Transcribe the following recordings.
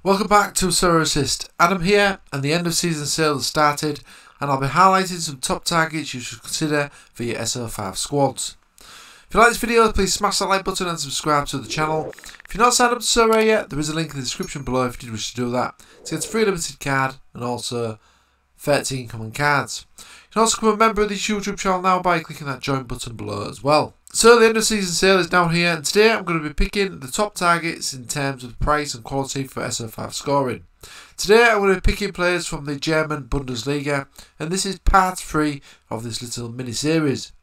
Welcome back to Sorare Assist. Adam here, and the end of season sale has started, and I'll be highlighting some top targets you should consider for your SO5 squads. If you like this video, please smash that like button and subscribe to the channel. If you're not signed up to Sorare yet, there is a link in the description below if you did wish to do that to get a free limited card and also 13 common cards. You can also become a member of this YouTube channel now by clicking that join button below as well. So the end of season sale is down here, and today I'm going to be picking the top targets in terms of price and quality for SO5 scoring. Today I'm going to be picking players from the German Bundesliga, and this is part 3 of this little mini series.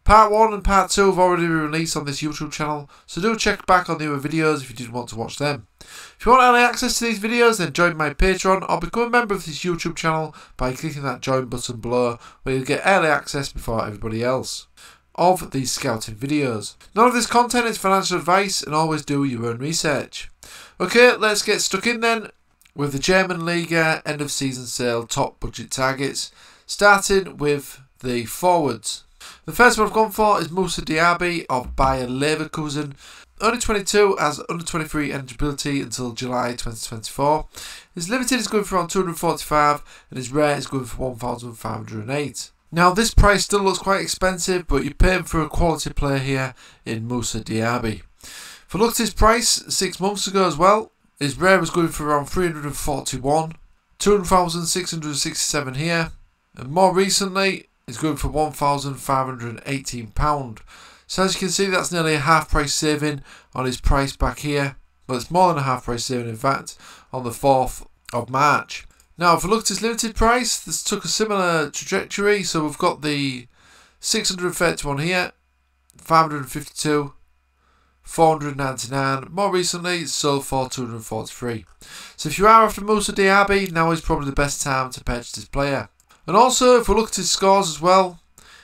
Part 1 and part 2 have already been released on this YouTube channel, so do check back on the other videos if you did want to watch them. If you want early access to these videos, then join my Patreon or become a member of this YouTube channel by clicking that join button below, where you'll get early access before everybody else of these scouting videos. None of this content is financial advice, and always do your own research. Okay, let's get stuck in then with the German Liga end of season sale top budget targets, starting with the forwards. The first one I've gone for is Moussa Diaby of Bayer Leverkusen. Only 22, has under 23 eligibility until July 2024. His limited is going for around 245 and his rare is going for 1,508. Now this price still looks quite expensive, but you're paying for a quality player here in Moussa Diaby. If I looked at his price 6 months ago as well, his rare was going for around 341, 200,667 here, and more recently it's going for £1,518. So as you can see, that's nearly a half price saving on his price back here. Well, it's more than a half price saving in fact on the 4th of March. Now if we look at his limited price, this took a similar trajectory. So we've got the 631 here, 552, 499. More recently it's sold for 243. So if you are after Moussa Diaby, now is probably the best time to purchase this player. And also if we look at his scores as well,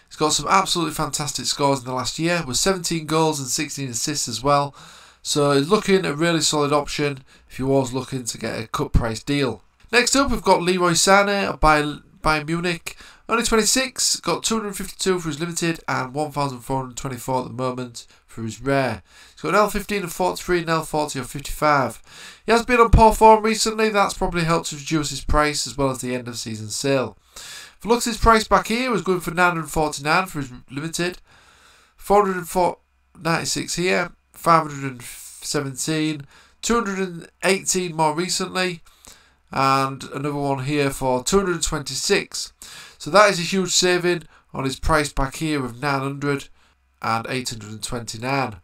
he's got some absolutely fantastic scores in the last year with 17 goals and 16 assists as well. So he's looking a really solid option if you was looking to get a cut price deal. Next up we've got Leroy Sané of Bayern Munich. Only 26, got 252 for his limited and 1,424 at the moment for his rare. He's got an L15 of 43 and L40 of 55. He has been on poor form recently, that's probably helped to reduce his price as well as the end of season sale. If you look at his price back here, it was going for 949 for his limited, 496 here, 517, 218 more recently, and another one here for 226. So that is a huge saving on his price back here of 900 and 829. In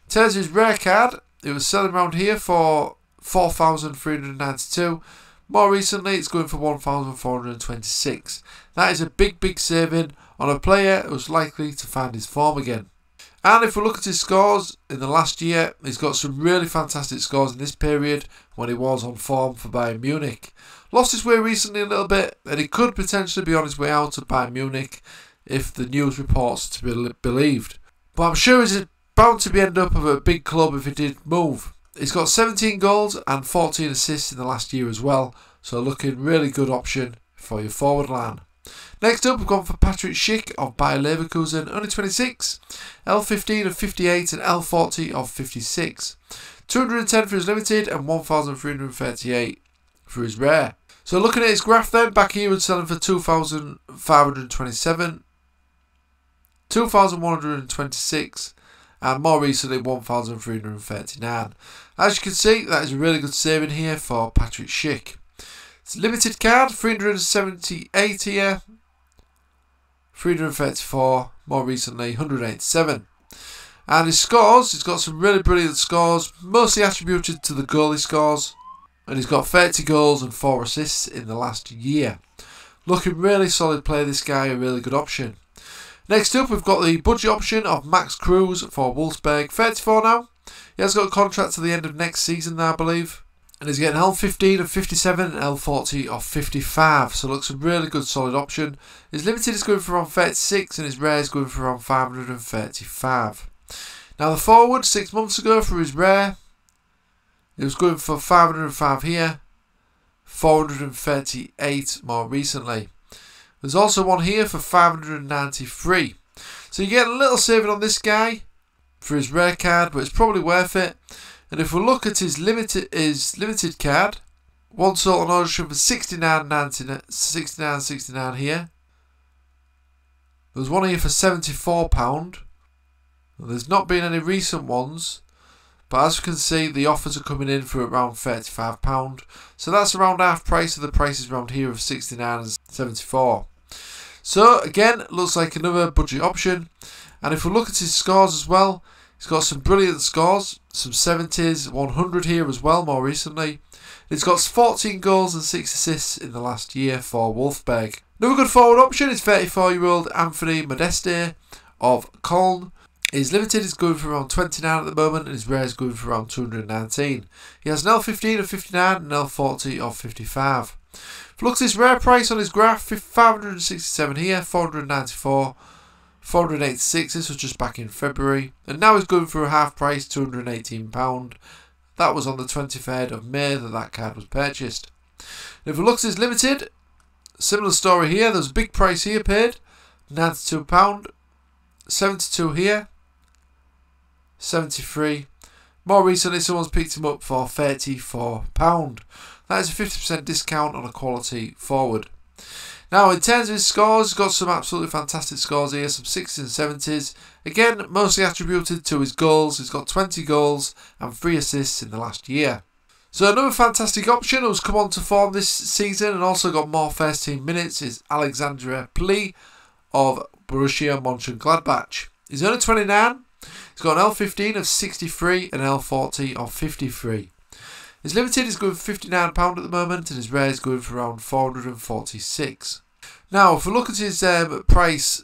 terms of his rare card, it was selling around here for 4,392. More recently, it's going for 1,426. That is a big saving on a player who's likely to find his form again. And if we look at his scores in the last year, he's got some really fantastic scores in this period when he was on form for Bayern Munich. Lost his way recently a little bit, and he could potentially be on his way out of Bayern Munich if the news reports to be believed. But I'm sure he's bound to be end up of a big club if he did move. He's got 17 goals and 14 assists in the last year as well, so looking really good option for your forward line. Next up we've gone for Patrick Schick of Bayer Leverkusen, only 26, L15 of 58 and L40 of 56. 210 for his limited and 1,338 for his rare. So looking at his graph then, back here was selling for 2,527, 2,126 and more recently 1,339. As you can see, that is a really good saving here for Patrick Schick. It's a limited card, 378 here, 334, more recently 187. And his scores, he's got some really brilliant scores, mostly attributed to the goalie scores, and he's got 30 goals and 4 assists in the last year. Looking really solid player, this guy, a really good option. Next up we've got the budget option of Max Cruz for Wolfsburg, 34 now. He has got a contract to the end of next season now, I believe. And he's getting L15 of 57 and L40 of 55. So looks a really good solid option. His limited is going for around 36 and his rare is going for around 535. Now the forward 6 months ago for his rare, it was going for 505 here, 438 more recently. There's also one here for 593. So you get a little saving on this guy for his rare card, but it's probably worth it. And if we look at his limited card, one sold on auction for £69.69 here. There was one here for £74. There's not been any recent ones, but as you can see, the offers are coming in for around £35. So that's around half price of the prices around here of £69.74. So again, looks like another budget option. And if we look at his scores as well, he's got some brilliant scores, some 70s, 100 here as well more recently. He's got 14 goals and 6 assists in the last year for Wolfsburg. Another good forward option is 34-year-old Anthony Modeste of Köln. His limited is going for around 29 at the moment, and his rare is going for around 219. He has an L15 of 59 and an L40 of 55. If you look at his rare price on his graph, 567 here, 494, 486, this was just back in February, and now he's going for a half price, £218. That was on the 23rd of May that card was purchased. And if we look at his limited, similar story here, there's a big price here paid, £92, 72 here, 73. More recently, someone's picked him up for £34. That is a 50% discount on a quality forward. Now, in terms of his scores, he's got some absolutely fantastic scores here, some 60s and 70s. Again, mostly attributed to his goals. He's got 20 goals and 3 assists in the last year. So another fantastic option who's come on to form this season and also got more first team minutes is Alexandre Pli of Borussia Mönchengladbach. He's only 29. He's got an L15 of 63 and an L40 of 53. His limited is going for £59 at the moment, and his rare is going for around 446. Now, if we look at his price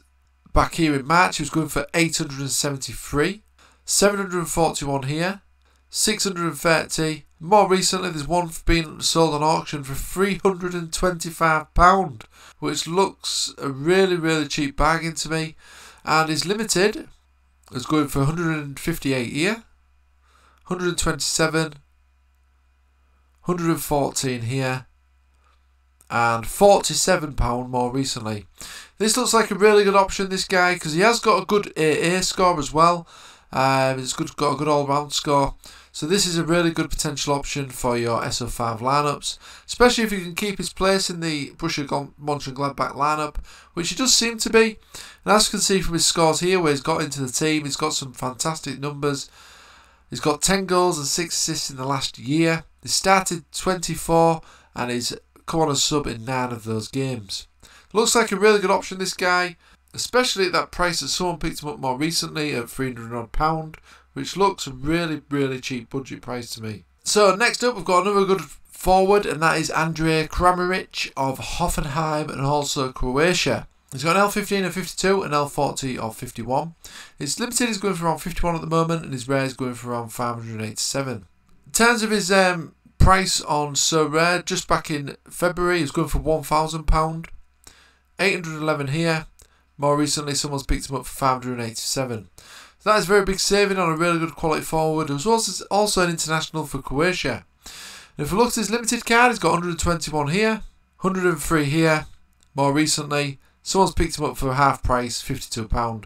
back here in March, he was going for 873, 741 here, 630. More recently, there's one being sold on auction for £325, which looks a really cheap bargain to me. And his limited is going for 158 here, 127, 114 here, and £47 more recently. This looks like a really good option, this guy, because he has got a good AA score as well. He's got a good all-round score. So this is a really good potential option for your SO5 lineups, especially if you can keep his place in the Borussia Mönchengladbach lineup, which he does seem to be. And as you can see from his scores here, where he's got into the team, he's got some fantastic numbers. He's got 10 goals and 6 assists in the last year. He started 24 and he's come on as sub in 9 of those games. Looks like a really good option, this guy, especially at that price that someone picked him up more recently at £300 odd, which looks a really cheap budget price to me. So next up, we've got another good forward, and that is Andrej Kramaric of Hoffenheim and also Croatia. He's got an L15 of 52 and L40 of 51. His limited is going for around 51 at the moment, and his rare is going for around 587. In terms of his price on Sorare, just back in February, he's going for £1,000, 811 here. More recently, someone's picked him up for 587. So that is a very big saving on a really good quality forward. It was also an international for Croatia. And if we look at his limited card, he's got 121 here, 103 here. More recently, someone's picked him up for half price, £52.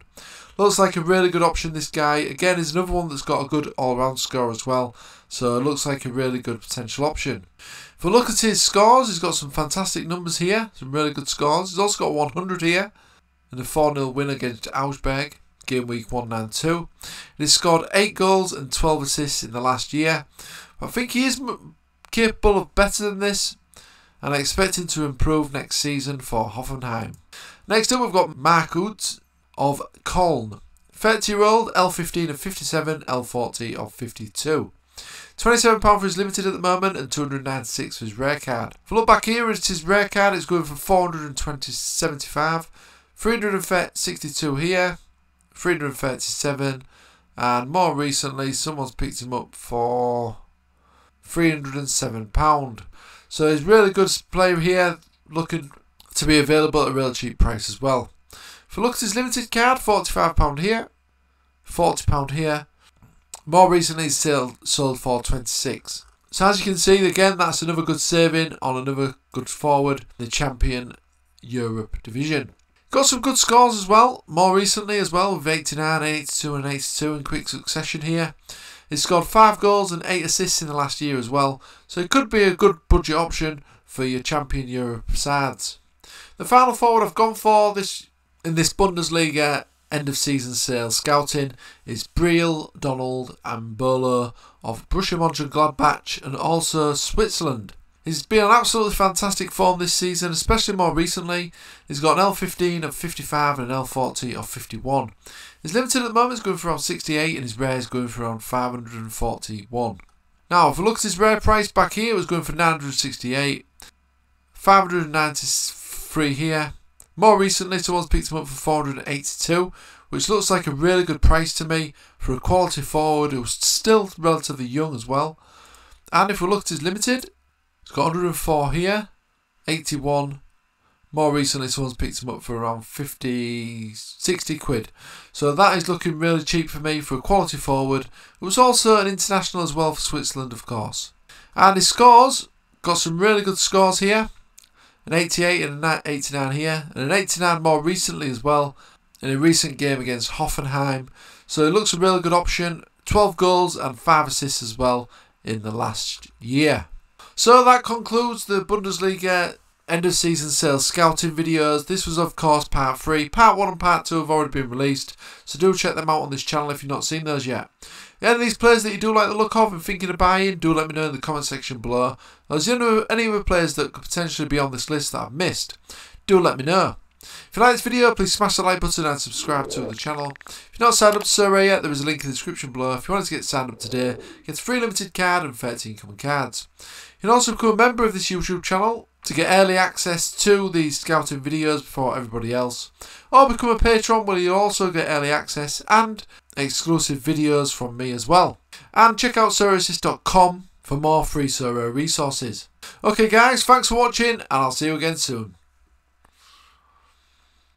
Looks like a really good option, this guy. Again, is another one that's got a good all-round score as well. So it looks like a really good potential option. If we look at his scores, he's got some fantastic numbers here. Some really good scores. He's also got 100 here in a 4-0 win against Augsburg, game week 192. And he's scored 8 goals and 12 assists in the last year. I think he is capable of better than this, and I expect him to improve next season for Hoffenheim. Next up, we've got Marcus of Köln. 30-year-old, L15 of 57, L40 of 52. £27 for his limited at the moment and £296 for his rare card. If we look back here at his rare card, it's going for 475, 362 here, 337, and more recently someone's picked him up for £307. So he's a really good player here, looking to be available at a really cheap price as well. If we look at his limited card, £45 here, £40 here. More recently he's still sold for 26. So as you can see, again, that's another good saving on another good forward, the Champion Europe division. Got some good scores as well, more recently as well, with 89, 82 and 82 in quick succession here. He's scored 5 goals and 8 assists in the last year as well, so it could be a good budget option for your Champion Europe sides. The final forward I've gone for in this Bundesliga end of season sale scouting is Briel Donald Ambolo of Borussia Mönchengladbach and also Switzerland. He's been on absolutely fantastic form this season, especially more recently. He's got an L15 of 55 and an L40 of 51. His limited at the moment is going for around 68 and his rare is going for around 541. Now if we look at his rare price back here, it was going for 968, 593 here. More recently someone's picked him up for 482, which looks like a really good price to me for a quality forward who's still relatively young as well. And if we look at his limited, he's got 104 here, 81. More recently someone's picked him up for around 60 quid. So that is looking really cheap for me for a quality forward. It was also an international as well for Switzerland, of course. And his scores, got some really good scores here. An 88 and an 89 here, and an 89 more recently as well in a recent game against Hoffenheim. So it looks a really good option. 12 goals and 5 assists as well in the last year. So that concludes the Bundesliga end of season sales scouting videos. This was of course part 3. Part 1 and part 2 have already been released, so do check them out on this channel if you've not seen those yet. Any of these players that you do like the look of and thinking of buying, do let me know in the comment section below. Or is there any other players that could potentially be on this list that I've missed? Do let me know. If you like this video, please smash the like button and subscribe to the channel. If you're not signed up to Sorare yet, there is a link in the description below. If you want to get signed up today, get a free limited card and 13 common cards. You can also become a member of this YouTube channel to get early access to these scouting videos before everybody else. Or become a patron where you'll also get early access and exclusive videos from me as well. And check out SorareAssist.com for more free Sorare resources. Okay guys, thanks for watching and I'll see you again soon.